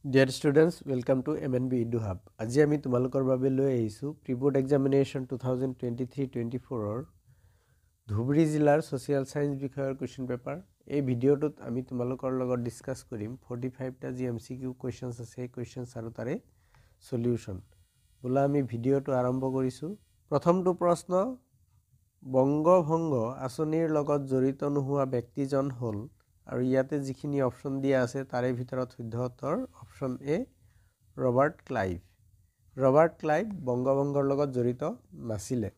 Dear students, welcome to MNB Edu Hub. আজি আমি তোমালোকৰ বাবে লৈ আহিছো প্ৰি-বোৰ্ড এক্সামিনেশ্যন 2023-24 ধুবুৰী জিলাৰ সোশিয়াল সায়েন্স বিষয়ৰ কোৱেশ্চন পেপাৰ। এই ভিডিঅ'টোত আমি তোমালোকৰ লগত ডিসকাস কৰিম 45 টা যি MCQ কোৱেশ্চনছ আছে এই কোৱেশ্চনছ আৰু তাৰে সলিউশন। বলা আমি ভিডিঅ'টো আৰম্ভ কৰিছো। প্ৰথমটো প্ৰশ্ন বংগভংগ আঁচনিৰ লগত জড়িত নোহোৱা ব্যক্তিজন হ'ল আৰু ইয়াতে যিখিনি অপশন দিয়া আছে তাৰে ভিতৰত শুদ্ধ উত্তৰ option A Robert Clive. Robert Clive বংগভংগৰ লগত জড়িত নাছিলে।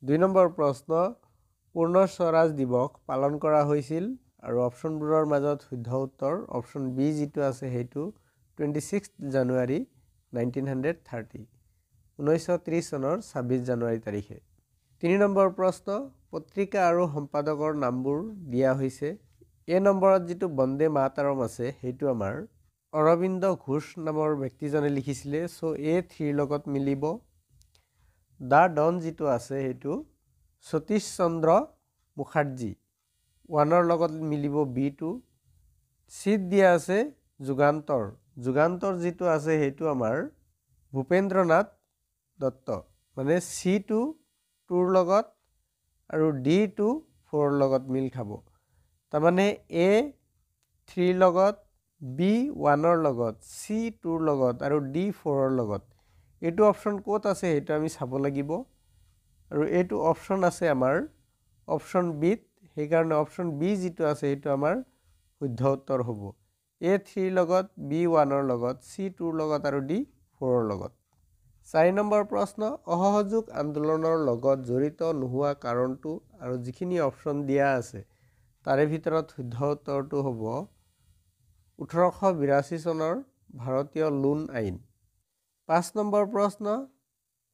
২ নম্বৰ প্ৰশ্ন পূৰ্ণ স্বৰাজ দিৱস পালন কৰা হৈছিল আৰু অপশনবোৰৰ মাজত শুদ্ধ উত্তৰ অপশন বি যিটো আছে সেইটো 26 জানুৱাৰী 1930 1930 চনৰ 26 জানুৱাৰী তাৰিখে। ৩ নম্বৰ প্ৰশ্ন পত্ৰিকা আৰু সম্পাদকৰ নামবোৰ দিয়া হৈছে। এ নম্বৰত যিটো বন্দে মাতৰম আছে সেইটো আমাৰ অৰবিন্দ ঘোষ নামৰ ব্যক্তিজনে লিখিছিলে, সো এ 3 লগত মিলিব। দা ডন যিটো আছে সেইটো সতীশ চন্দ্ৰ মুখাৰ্জী 1ৰ লগত মিলিব বি2। চিট দিয়া আছে যুগান্তৰ। যুগান্তৰ যিটো আছে সেইটো আমাৰ ভূপেন্দ্ৰনাথ দত্ত, মানে C2 2ৰ লগত আৰু D2 4ৰ লগত মিল খাব। তাৰমানে A 3 লগত B 1ৰ লগত C 2ৰ লগত আৰু D 4ৰ লগত। এইটো অপশন ক'ত আছে সেইটো আমি চাব লাগিব আৰু এইটো অপশন আছে আমাৰ অপশন বি ত, সেইকাৰণে অপশন বি যিটো আছে সেইটো আমাৰ শুদ্ধ উত্তৰ হ'ব। A 3 লগত B 1ৰ লগত C 2ৰ লগত আৰু D 4ৰ লগত। 4 নম্বৰ প্ৰশ্ন অসহযোগ আন্দোলনৰ লগত জড়িত নোহোৱা কাৰণটো আৰু যিখিনি অপশন দিয়া আছে তাৰে ভিতৰত শুদ্ধ উত্তৰটো হ'ব 1882 চনৰ ভাৰতীয় লোন আইন। 5 নম্বৰ প্ৰশ্ন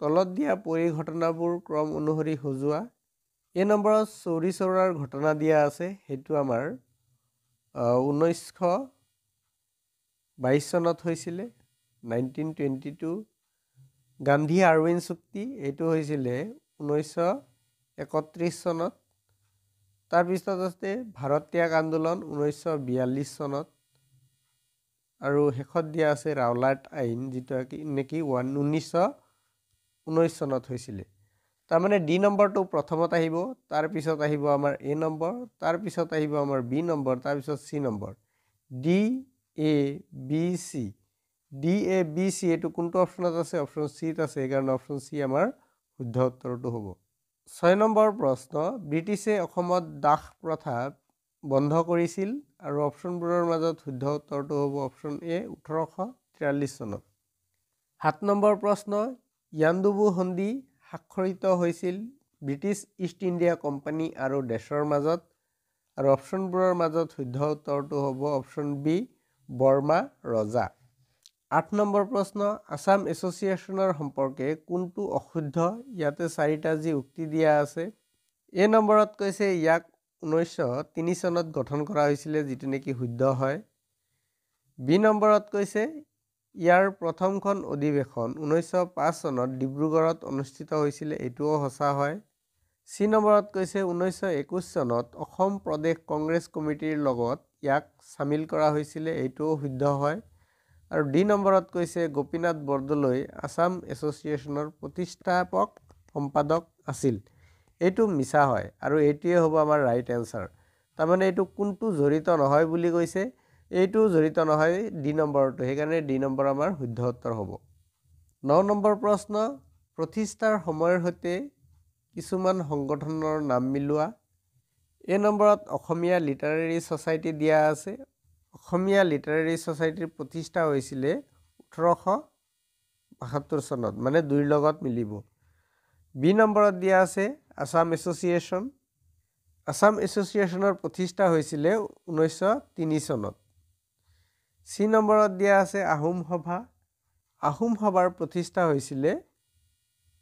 তলত দিয়া পৰিঘটনাবোৰ ক্ৰম অনুসৰি সজোৱা। এই নম্বৰত চৌৰি চৌৰাৰ ঘটনা দিয়া আছে, সেইটো আমাৰ 1922 চনত হৈছিলে 1922। গান্ধী আৰউইন চুক্তি এইটো হৈছিলে 1931 চনত। তাৰপিছত আছে ভাৰত ত্যাগ আন্দোলন 1942 চনত আৰু শেষত দিয়া আছে ৰাওলাট আইন যিটো নেকি 1919 চনত হৈছিলে। তাৰমানে ডি নম্বৰটো প্ৰথমত আহিব, তাৰপিছত আহিব আমাৰ এ নম্বৰ, তাৰপিছত আহিব আমাৰ বি নম্বৰ, তাৰপিছত C number. D A B C, D A B C এইটো কোনটো অপশনত আছে? অপশন চিত আছে, সেইকাৰণে অপশন চি আমাৰ শুদ্ধ উত্তৰটো হ'ব। 6 নম্বৰ প্ৰশ্ন ব্ৰিটিছে অসমত দাস প্ৰথা বন্ধ কৰিছিল আৰু অপশনবোৰৰ মাজত শুদ্ধ উত্তৰটো হ'ব অপশন এ 1843 চনত। 7 নম্বৰ প্ৰশ্ন ইয়াণ্ডাবু সন্ধি স্বাক্ষৰিত হৈছিল ব্ৰিটিছ ইষ্ট ইণ্ডিয়া কোম্পানী আৰু দেশৰ মাজত আৰু অপশনবোৰৰ মাজত শুদ্ধ উত্তৰটো হ'ব অপশন বি বৰ্মা ৰজা। 8 নম্বৰ প্ৰশ্ন আসাম এছ'চিয়েশ্যনৰ সম্পৰ্কে কোনটো অশুদ্ধ? ইয়াতে 4টা যি উক্তি দিয়া আছে। এ নম্বৰত কৈছে ইয়াক 1903 চনত গঠন কৰা হৈছিলে, যিটো নেকি শুদ্ধ হয়। বি নম্বৰত কৈছে ইয়াৰ প্ৰথমখন অধিৱেশন 1905 চনত ডিব্ৰুগড়ত অনুষ্ঠিত হৈছিলে, এইটোও সঁচা হয়। চি নম্বৰত কৈছে 1921 চনত অসম প্ৰদেশ কংগ্ৰেছ কমিটিৰ লগত ইয়াক চামিল কৰা হৈছিলে, এইটোও শুদ্ধ হয়। আৰু ডি নম্বৰত কৈছে গোপীনাথ বৰদলৈ আসাম এছ'চিয়েশ্যনৰ প্ৰতিষ্ঠাপক সম্পাদক আছিল, এইটো মিছা হয় আৰু এইটোৱে হ'ব আমাৰ ৰাইট এনসাৰ। তাৰমানে এইটো কোনটো জড়িত নহয় বুলি কৈছে, এইটো জড়িত নহয় ডি নম্বৰটো, সেইকাৰণে ডি নম্বৰ আমাৰ শুদ্ধ উত্তৰ হ'ব। 9 নম্বৰ প্ৰশ্ন প্ৰতিষ্ঠাৰ সময়ৰ সৈতে কিছুমান সংগঠনৰ নাম মিলোৱা। এই নম্বৰত অসমীয়া লিটাৰেৰী ছ'চাইটি দিয়া আছে। অসমীয়া লিটাৰেৰী ছ'চাইটিৰ প্ৰতিষ্ঠা হৈছিলে 1872 চনত, মানে 2ৰ লগত মিলিব। বি নম্বৰত দিয়া আছে আসাম এছ'চিয়েশ্যন। আসাম এছ'চিয়েশ্যনৰ প্ৰতিষ্ঠা হৈছিলে 1903 চনত। চি নম্বৰত দিয়া আছে আহোম সভা। আহোম সভাৰ প্ৰতিষ্ঠা হৈছিলে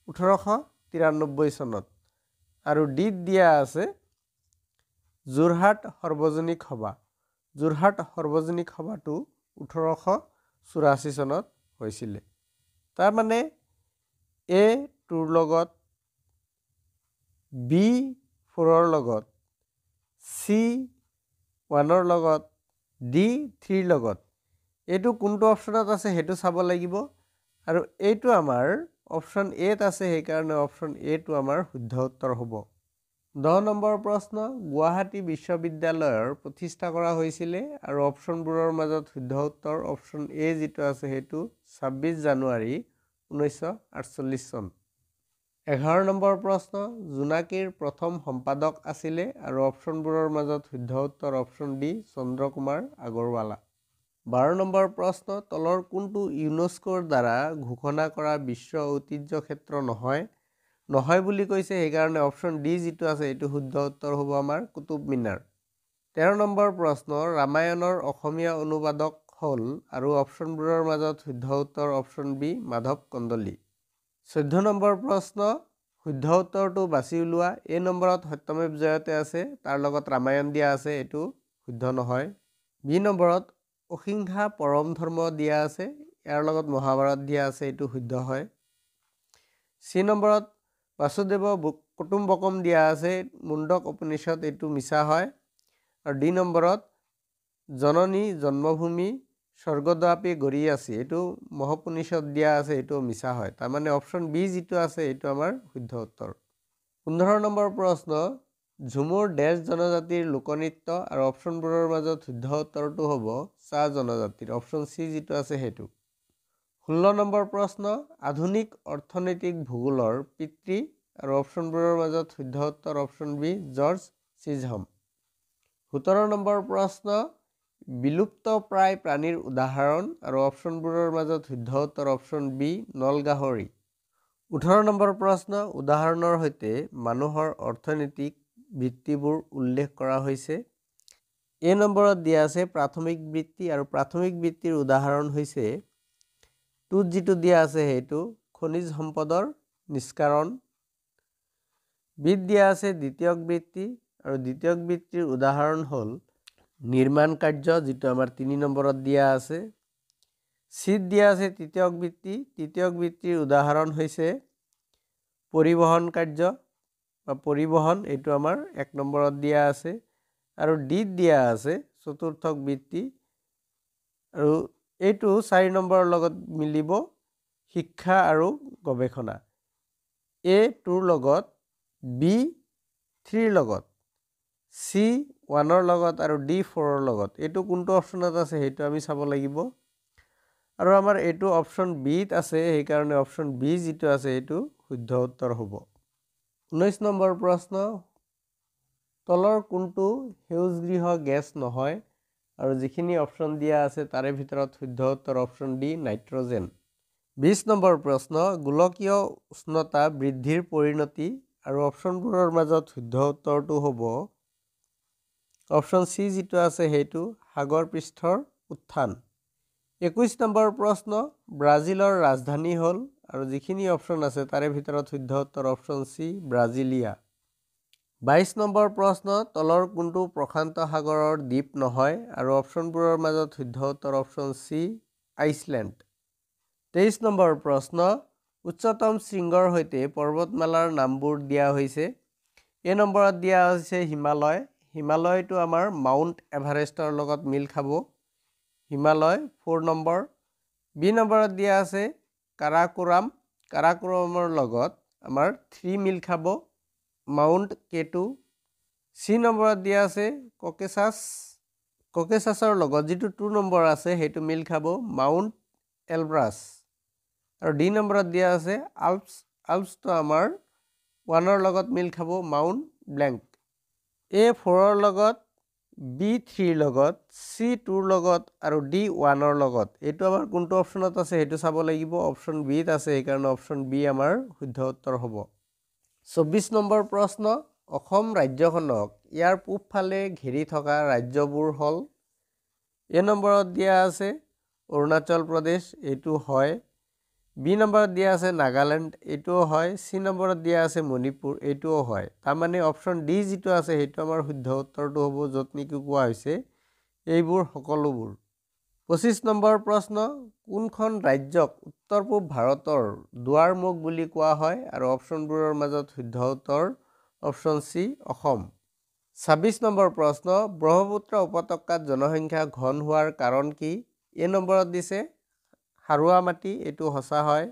1893 চনত। আৰু ডিত দিয়া আছে যোৰহাট সৰ্বজনীক সভা। যোৰহাট সৰ্বজনীক সভাটো 1884 চনত হৈছিলে। তাৰমানে এ 2ৰ লগত বি 4ৰ লগত চি 1ৰ লগত ডি 3ৰ লগত এইটো কোনটো অপশ্যনত আছে সেইটো চাব লাগিব আৰু এইটো আমাৰ অপশ্যন এত আছে সেইকাৰণে অপশ্যন এটো আমাৰ শুদ্ধ উত্তৰ হ'ব 10 নম্বৰ প্ৰশ্ন গুৱাহাটী বিশ্ববিদ্যালয়ৰ প্ৰতিষ্ঠা কৰা হৈছিল আৰু অপশ্যনবোৰৰ মাজত শুদ্ধ উত্তৰ অপশ্যন এ যেটো আছে সেইটো 26 জানুৱাৰী 1948 চন 11 নম্বৰ প্ৰশ্ন জোনাকীৰ প্ৰথম সম্পাদক আছিল আৰু অপশ্যনবোৰৰ মাজত শুদ্ধ উত্তৰ option D Chandra Kumar Agarwala 12 number প্ৰশ্ন তলৰ কোনটো ইউনেস্কোৰ দ্বাৰা ঘোষণা কৰা বিশ্ব ঐতিহ্য ক্ষেত্ৰ নহয় বুলি কৈছে সেইকাৰণে অপশ্যন ডি যেটো আছে এইটো শুদ্ধ উত্তৰ হ'ব আমাৰ কুতুব মিনাৰ 13 নম্বৰ প্ৰশ্ন ৰামায়ণৰ অসমীয়া অনুবাদক হল আৰু অপশ্যনবোৰৰ মাজত শুদ্ধ উত্তৰ option B Madhav Kandali 14 number প্ৰশ্ন শুদ্ধ উত্তৰটো বাছি উলিওৱা এই নম্বৰত সত্যমেৱ জয়তে আছে তাৰ লগত ৰামায়ণ দিয়া আছে এইটো শুদ্ধ নহয় বি নম্বৰত অহিংসা পৰম ধৰ্ম দিয়া আছে ইয়াৰ লগত মহাভাৰত দিয়া আছে এইটো শুদ্ধ হয় সি নম্বৰত বাসুদেৱ কুটুম্বকম দিয়া আছে মুণ্ডক উপনিষদ এইটো মিছা হয় আৰু ডি নম্বৰত জননী জন্মভূমি স্বৰ্গদ্বাপী গৰি আছে এইটো মহাপুনিষদ দিয়া আছে এইটো মিছা হয় তাৰ মানে অপশ্যন বি যেটো আছে এইটো আমাৰ শুদ্ধ উত্তৰ 15 নম্বৰ প্ৰশ্ন ঝুমুৰ দেশ জনজাতিৰ লোকনৃত্য আৰু অপশ্যনবোৰৰ মাজত শুদ্ধ উত্তৰটো হ'ব চাহ জনজাতিৰ অপশ্যন সি যেটো আছে সেইটো 16 নম্বৰ প্ৰশ্ন আধুনিক অৰ্থনৈতিক ভূগোলৰ পিতৃ আৰু অপশ্যনবোৰৰ মাজত শুদ্ধ উত্তৰ অপশ্যন বি জৰ্জ চিজহম 17 নম্বৰ প্ৰশ্ন বিলুপ্ত প্ৰায় প্ৰাণীৰ উদাহৰণ আৰু অপশ্যনবোৰৰ মাজত শুদ্ধ উত্তৰ অপশ্যন বি নলগাহৰি 18 নম্বৰ প্ৰশ্ন উদাহৰণৰ সৈতে মানুহৰ অৰ্থনৈতিক বৃত্তিবোৰ উল্লেখ কৰা হৈছে এই নম্বৰত দিয়া আছে প্ৰাথমিক বৃত্তি আৰু প্ৰাথমিক বৃত্তিৰ উদাহৰণ হৈছে টুত যেটো দিয়া আছে সেইটো খনিজ সম্পদৰ নিষ্কাৰণ বিত দিয়া আছে দ্বিতীয়ক বৃত্তি আৰু দ্বিতীয়ক বৃত্তিৰ উদাহৰণ হল নিৰ্মাণ কাৰ্য যেটো আমাৰ 3 নম্বৰত দিয়া আছে সিত দিয়া আছে তৃতীয়ক বৃত্তিৰ উদাহৰণ হৈছে পৰিবহন কাৰ্য বা পৰিবহন এইটো আমাৰ 1 নম্বৰত দিয়া আছে আৰু ডিত দিয়া আছে চতুৰ্থক বৃত্তি আৰু এইটো 4 নম্বৰৰ লগত মিলিব শিক্ষা আৰু গৱেষণা এ 2ৰ লগত বি 3ৰ লগত সি 1ৰ লগত আৰু ডি 4ৰ লগত এইটো কোনটো অপশ্যনত আছে সেইটো আমি চাব লাগিব আৰু আমাৰ এইটো অপশ্যন বিত আছে সেইকাৰণে অপশ্যন বি যেটো আছে এইটো শুদ্ধ উত্তৰ হ'ব 19 নম্বৰ প্ৰশ্ন তলৰ কোনটো সেউজগৃহ গেছ নহয় আৰু যিখিনি অপশ্যন দিয়া আছে তাৰে ভিতৰত শুদ্ধ উত্তৰ অপশ্যন ডি নাইট্ৰজেন 20 নম্বৰ প্ৰশ্ন গোলকীয় উষ্ণতা বৃদ্ধিৰ পৰিণতি আৰু অপশ্যনবোৰৰ মাজত শুদ্ধ উত্তৰটো হ'ব অপশ্যন সি যেটো আছে সেইটো সাগৰ পৃষ্ঠৰ উত্থান 21 নম্বৰ প্ৰশ্ন ব্ৰাজিলৰ ৰাজধানী হল আৰু যিখিনি অপশ্যন আছে তাৰে ভিতৰত শুদ্ধ উত্তৰ অপশ্যন সি ব্ৰাজিলিয়া 22 নম্বৰ প্ৰশ্ন তলৰ কোনটো প্ৰশান্ত সাগৰৰ দ্বীপ নহয় আৰু অপশ্যনবোৰৰ মাজত শুদ্ধ উত্তৰ অপশ্যন সি আইচলেণ্ড 23 নম্বৰ প্ৰশ্ন উচ্চতম শৃংগৰ সৈতে পৰ্বতমালাৰ নামবোৰ দিয়া হৈছে এই নম্বৰত দিয়া হৈছে হিমালয়টো আমাৰ মাউণ্ট এভাৰেষ্টৰ লগত মিল খাব হিমালয় 4 নম্বৰ বি নম্বৰত দিয়া আছে কাৰাকোৰামৰ লগত আমাৰ 3 মিল খাব মাউণ্ট K2 সি নম্বৰত দিয়া আছে ককেছাছৰ লগত যেটো 2 নম্বৰ আছে সেইটো মিল খাব মাউণ্ট এলব্ৰাছ আৰু ডি নম্বৰত দিয়া আছে আল্পছটো আমাৰ 1ৰ লগত মিল খাব মাউণ্ট ব্লেংক এ 4ৰ লগত বি 3ৰ লগত সি 2ৰ লগত আৰু ডি 1ৰ লগত এইটো আমাৰ কোনটো অপশ্যনত আছে সেইটো চাব লাগিব অপশ্যন বিত আছে সেইকাৰণে অপশ্যন বি আমাৰ শুদ্ধ উত্তৰ হ'ব 24 নম্বৰ প্ৰশ্ন অসম ৰাজ্যখনক ইয়াৰ পূবফালে ঘেৰি থকা ৰাজ্যবোৰ হল এ নম্বৰত দিয়া আছে অৰুণাচল প্ৰদেশ এইটো হয় বি নম্বৰত দিয়া আছে নাগালেণ্ড এইটোও হয় সি নম্বৰত দিয়া আছে মণিপুৰ এইটোও হয় তাৰ মানে অপশ্যন ডি যেটো আছে সেইটো আমাৰ শুদ্ধ উত্তৰটো হ'ব য'ত নেকি কোৱা হৈছে এইবোৰ সকলোবোৰ 25 নম্বৰ প্ৰশ্ন কোনখন ৰাজ্যক উত্তৰ পূব ভাৰতৰ দুৱাৰমুখ বুলি কোৱা হয় আৰু অপশ্যনবোৰৰ মাজত শুদ্ধ উত্তৰ অপশ্যন সি অসম 26 নম্বৰ প্ৰশ্ন ব্ৰহ্মপুত্ৰ উপত্যকাত জনসংখ্যা ঘন হোৱাৰ কাৰণ কি এ নম্বৰত দিছে হাৰুৱা মাটি, এইটো সঁচা হয়।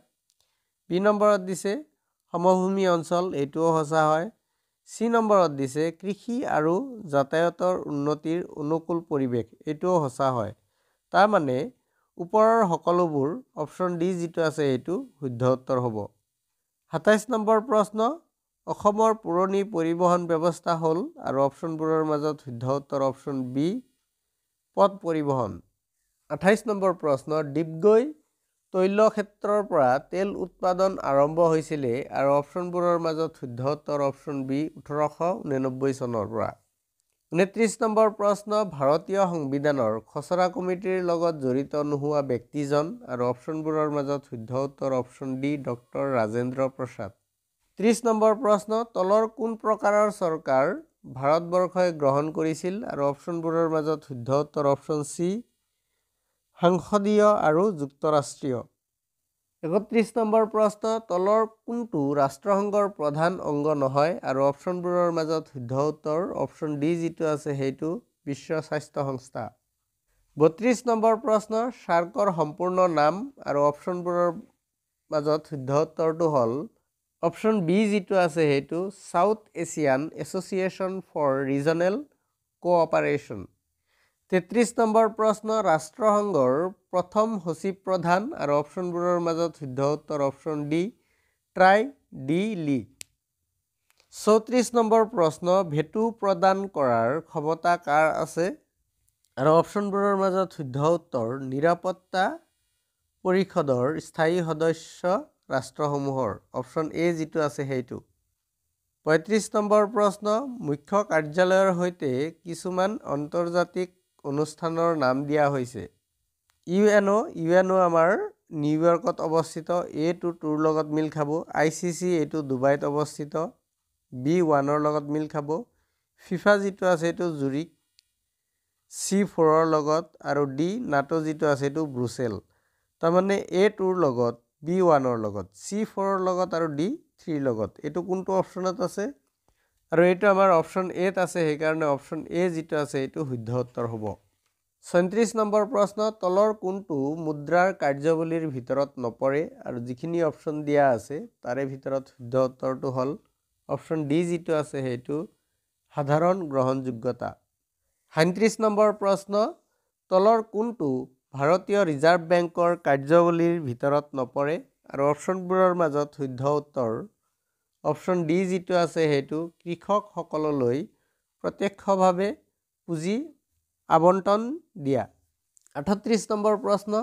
বি নম্বৰত দিছে সমভূমি অঞ্চল, এইটোও সঁচা হয়। চি নম্বৰত দিছে কৃষি আৰু যাতায়াতৰ উন্নতিৰ অনুকূল পৰিৱেশ, এইটোও সঁচা হয়। তাৰ মানে ওপৰৰ সকলোবোৰ অপশ্যন ডি যিটো আছে সেইটো শুদ্ধ উত্তৰ হ'ব। ২৭ নম্বৰ প্ৰশ্ন, অসমৰ পুৰণি পৰিবহণ ব্যৱস্থা হ'ল, আৰু অপশ্যনবোৰৰ মাজত শুদ্ধ উত্তৰ অপশ্যন বি পথ পৰিবহণ। ২৮ নম্বৰ প্ৰশ্ন, ডিগবৈ তৈলক্ষেত্ৰৰ পৰা তেল উৎপাদন আৰম্ভ হৈছিলে, আৰু অপশ্যনবোৰৰ মাজত শুদ্ধ উত্তৰ অপশ্যন বি ১৮৮৯ চনৰ পৰা। ২৯ নম্বৰ প্ৰশ্ন, ভাৰতীয় সংবিধানৰ খচৰা কমিটিৰ লগত জড়িত নোহোৱা ব্যক্তিজন, আৰু অপশ্যনবোৰৰ মাজত শুদ্ধ উত্তৰ option D doctor Rajendra Prasad. ৩০ number প্ৰশ্ন, তলৰ কোন প্ৰকাৰৰ চৰকাৰ ভাৰতবৰ্ষই গ্ৰহণ কৰিছিল, আৰু অপশ্যনবোৰৰ মাজত শুদ্ধ উত্তৰ অপশ্যন চি সাংসদীয় আৰু যুক্তৰাষ্ট্ৰীয়। ৩১ নম্বৰ প্ৰশ্ন, তলৰ কোনটো ৰাষ্ট্ৰসংঘৰ প্ৰধান অংগ নহয়, আৰু অপশ্যনবোৰৰ মাজত শুদ্ধ উত্তৰ অপশ্যন ডি যিটো আছে সেইটো বিশ্ব স্বাস্থ্য সংস্থা। ৩২ নম্বৰ প্ৰশ্ন, সাৰ্কৰ সম্পূৰ্ণ নাম, আৰু অপশ্যনবোৰৰ মাজত শুদ্ধ উত্তৰটো হ'ল অপশ্যন বি যিটো আছে সেইটো South Asian Association for Regional Cooperation. ৩৩ number প্ৰশ্ন, ৰাষ্ট্ৰসংঘৰ প্ৰথম সচিব প্ৰধান, আৰু অপশ্যনবোৰৰ মাজত শুদ্ধ উত্তৰ অপশ্যন ডি ট্ৰাই ডি লি। ৩৪ নম্বৰ প্ৰশ্ন, ভেটো প্ৰদান কৰাৰ ক্ষমতা কাৰ আছে, আৰু অপশ্যনবোৰৰ মাজত শুদ্ধ উত্তৰ নিৰাপত্তা পৰিষদৰ স্থায়ী সদস্য ৰাষ্ট্ৰসমূহৰ, অপশ্যন এ যিটো আছে সেইটো। ৩৫ নম্বৰ প্ৰশ্ন, মুখ্য কাৰ্যালয়ৰ সৈতে কিছুমান আন্তৰ্জাতিক অনুষ্ঠানৰ নাম দিয়া হৈছে। ইউএনঅ আমাৰ নিউয়ৰ্কত অৱস্থিত, এটো টুৰ লগত মিল খাব। ICC এইটো ডুবাইত অৱস্থিত, বি 1ৰ লগত মিল খাব। ফিফা যিটো আছে সেইটো জুৰিক, চি 4ৰ লগত, আৰু ডি নাটো যিটো আছে সেইটো ব্ৰুছেল। তাৰমানে এ 2ৰ লগত, বি 1ৰ লগত, চি 4ৰ লগত, আৰু ডি 3ৰ লগত। এইটো কোনটো অপশ্যনত আছে, আৰু এইটো আমাৰ অপশ্যন এত আছে, সেইকাৰণে অপশ্যন এ যিটো আছে এইটো শুদ্ধ উত্তৰ হ'ব। ৩৬ নম্বৰ প্ৰশ্ন, তলৰ কোনটো মুদ্ৰাৰ কাৰ্যাৱলীৰ ভিতৰত নপৰে, আৰু যিখিনি অপশ্যন দিয়া আছে তাৰে ভিতৰত শুদ্ধ উত্তৰটো হ'ল অপশ্যন ডি যিটো আছে সেইটো সাধাৰণ গ্ৰহণযোগ্যতা। ৩৭ নম্বৰ প্ৰশ্ন, তলৰ কোনটো ভাৰতীয় ৰিজাৰ্ভ বেংকৰ কাৰ্যাৱলীৰ ভিতৰত নপৰে, আৰু অপশ্যনবোৰৰ মাজত শুদ্ধ উত্তৰ অপশ্যন ডি যিটো আছে সেইটো কৃষকসকললৈ প্ৰত্যক্ষভাৱে পুঁজি আবণ্টন দিয়া। ৩৮ নম্বৰ প্ৰশ্ন,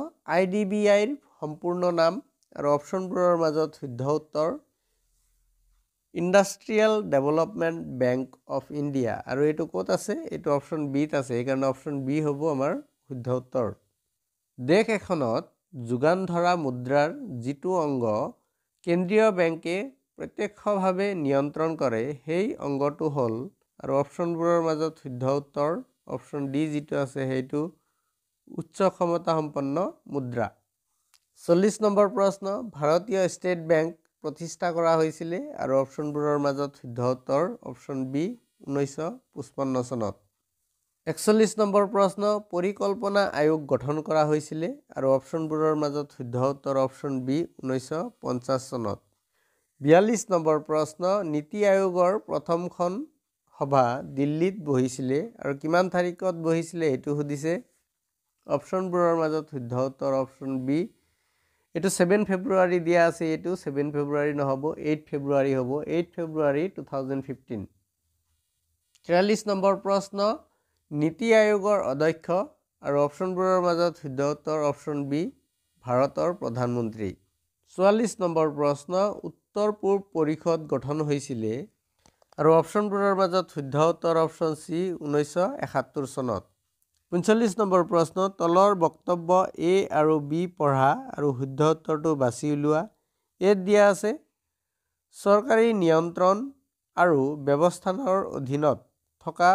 IDBIৰ সম্পূৰ্ণ নাম, আৰু অপশ্যনবোৰৰ মাজত শুদ্ধ উত্তৰ industrial development bank of India, আৰু এইটো ক'ত আছে, এইটো অপশ্যন বিত আছে, সেইকাৰণে অপশ্যন বি হ'ব আমাৰ শুদ্ধ উত্তৰ। দেশ এখনত যোগান ধৰা মুদ্ৰাৰ যিটো অংগ কেন্দ্ৰীয় বেংকে প্ৰত্যক্ষভাৱে নিয়ন্ত্ৰণ কৰে সেই অংগটো হ'ল, আৰু অপশ্যনবোৰৰ মাজত শুদ্ধ উত্তৰ অপশ্যন ডি যিটো আছে সেইটো উচ্চ ক্ষমতা সম্পন্ন মুদ্ৰা। ৪০ নম্বৰ প্ৰশ্ন, ভাৰতীয় ষ্টেট বেংক প্ৰতিষ্ঠা কৰা হৈছিলে, আৰু অপশ্যনবোৰৰ মাজত শুদ্ধ উত্তৰ অপশ্যন বি ১৯৫৫ চনত। ৪১ নম্বৰ প্ৰশ্ন, পৰিকল্পনা আয়োগ গঠন কৰা হৈছিলে, আৰু অপশ্যনবোৰৰ মাজত শুদ্ধ উত্তৰ অপশ্যন বি ১৯৫০ চনত। ৪২ নম্বৰ প্ৰশ্ন, নীতি আয়োগৰ প্ৰথমখন সভা দিল্লীত বহিছিলে, আৰু কিমান তাৰিখত বহিছিলে এইটো সুধিছে। অপশ্যনবোৰৰ মাজত শুদ্ধ উত্তৰ অপশ্যন বি, এইটো 7 ফেব্ৰুৱাৰী দিয়া আছে, এইটো 7 ফেব্ৰুৱাৰী নহ'ব, 8 ফেব্ৰুৱাৰী হ'ব, 8 ফেব্ৰুৱাৰী 2015। ৪৩ নম্বৰ প্ৰশ্ন, নীতি আয়োগৰ অধ্যক্ষ, আৰু অপশ্যনবোৰৰ মাজত শুদ্ধ উত্তৰ অপশ্যন বি ভাৰতৰ প্ৰধানমন্ত্ৰী। ৪৪ নম্বৰ প্ৰশ্ন, উত্তৰ পূব পৰিষদ গঠন হৈছিলে, আৰু অপশ্যনবোৰৰ মাজত শুদ্ধ উত্তৰ অপশ্যন চি 1971 চনত। ৪৫ নম্বৰ প্ৰশ্ন, তলৰ বক্তব্য এ আৰু বি পঢ়া আৰু শুদ্ধ উত্তৰটো বাছি উলিওৱা। এত দিয়া আছে চৰকাৰী নিয়ন্ত্ৰণ আৰু ব্যৱস্থানৰ অধীনত থকা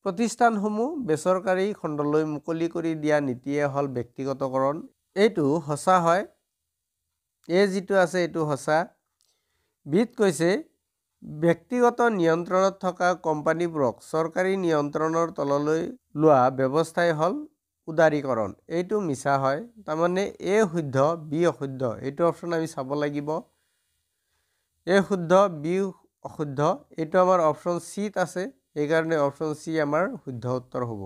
প্ৰতিষ্ঠানসমূহ বেচৰকাৰী খণ্ডলৈ মুকলি কৰি দিয়া নীতিয়ে হ'ল ব্যক্তিগতকৰণ, এইটো সঁচা হয়। এ যিটো আছে এইটো সঁচা। বিত কৈছে ব্যক্তিগত নিয়ন্ত্ৰণত থকা কোম্পানীবোৰক চৰকাৰী নিয়ন্ত্ৰণৰ তললৈ লোৱা ব্যৱস্থাই হ'ল উদাৰীকৰণ এইটো মিছা হয় তাৰমানে এ শুদ্ধ বি অশুদ্ধ এইটো অপশ্যন আমি চাব লাগিব এ শুদ্ধ বি অশুদ্ধ এইটো আমাৰ অপশ্যন চিত আছে এইকাৰণে অপশ্যন চি আমাৰ শুদ্ধ উত্তৰ হ'ব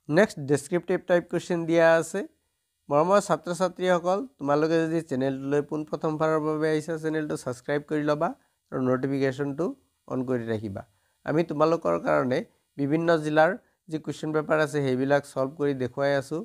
নেক্সট ডেসক্ৰিপটিভ টাইপ কোৱেশ্চন দিয়া আছে মৰমৰ ছাত্ৰ ছাত্ৰীসকল তোমালোকে যদি চেনেলটোলৈ পোনপ্ৰথমবাৰৰ বাবে আহিছা চেনেলটো সাবস্ক্ৰাইব কৰি ল'বা আৰু নটিফিকেশনটো অন কৰি ৰাখিবা আমি তোমালোকৰ কাৰণে বিভিন্ন জিলাৰ যে কোৱেশ্চন পেপাৰ আছে সেইবিলাক সলভ কৰি দেখুৱাই আছো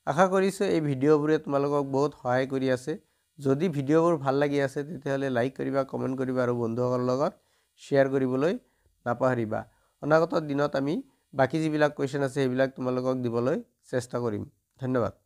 আশা কৰিছো এই ভিডিঅ'বোৰে তোমালোকক বহুত সহায় কৰি আছে যদি ভিডিঅ'বোৰ ভাল লাগি আছে তেতিয়াহলে লাইক কৰিবা কমেন্ট কৰিবা আৰু বন্ধুসকলৰ লগত শ্বেয়াৰ কৰিবলৈ নাপাহৰিবা অনাগত দিনত আমি বাকি যিবিলাক কোৱেশ্চন আছে সেইবিলাক তোমালোকক দিবলৈ চেষ্টা কৰিম ধন্যবাদ